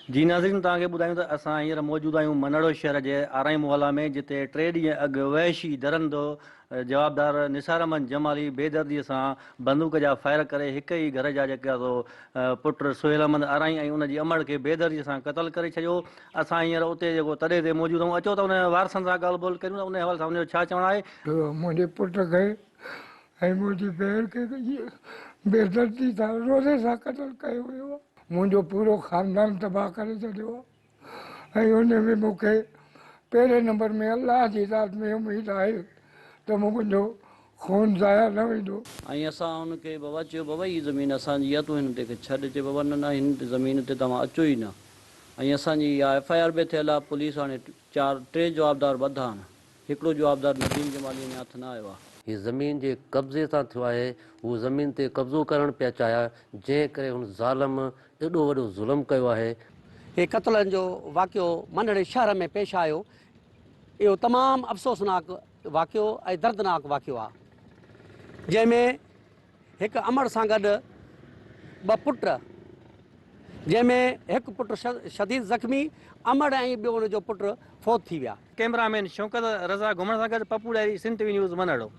जी नाज़रीन तव्हांखे ॿुधायूं त असां हींअर मौजूदु आहियूं मनड़ो शहर जे आराई मोहल्ला में, जिते 3 ॾींहं अॻु वहशी दरंदो जवाबदार निसार अहमद जमाली बेदर्दीअ सां बंदूक जा फायर करे हिक ई घर जा जेका पुट सुहेल अहमद आराई ऐं उनजी अमड़ खे बेदर्दीअ सां क़तल करे छॾियो। असां हींअर उते जेको तॾहिं ते मौजूदु आहियूं। अचो त उन वारसनि सां ॻाल्हि ॿोल करियूं त उन हवाले सां उनजो छा चवणु आहे। मुंहिंजे पुट खे ऐं मुंहिंजी भेण खे बेदर्दी सां रोज़े सां क़तल कयो वियो आहे। मुंहिंजो पूरो ख़ानदान तबाह करे छॾियो आहे ऐं उन में मूंखे पहिरें नंबर में अलाह जी ज़ात में उमेदु आहे त मुंहिंजो खून ज़ाया न वेंदो। ऐं असां हुनखे बाबा चयो, बाबा हीअ ज़मीन असांजी आहे, तूं हिन ते छॾ। चए बाबा न न, हिन ज़मीन ते तव्हां अचो ई न। ऐं असांजी इहा FIR बि थियल आहे। पुलिस हाणे 3 जवाबदार ॿधा आहिनि, हिकिड़ो जवाबदार नदीम जमाली अञा हथ न आयो आहे। हीअ ज़मीन जे कब्ज़े सां थियो आहे। हू ज़मीन ते कब्ज़ो करणु पिया चाहिया, जंहिं करे हुन ज़ालम एॾो वॾो ज़ुल्म कयो आहे। हे क़त्लनि जो वाक़ियो मनड़े शहर में पेश आयो। इहो तमामु अफ़सोसनाक वाक़ियो ऐं दर्दनाक वाक़ियो आहे, जंहिंमें हिकु अमड़ सां गॾु 2 पुट, जंहिंमें हिकु पुटु शदीद ज़ख़्मी, अमड़ ऐं ॿियो हुनजो पुटु फ़ौत थी विया। कैमरामैन शौकत रज़ा घुमण सां गॾु Pappu diary, Sindh TV news मनड़ो।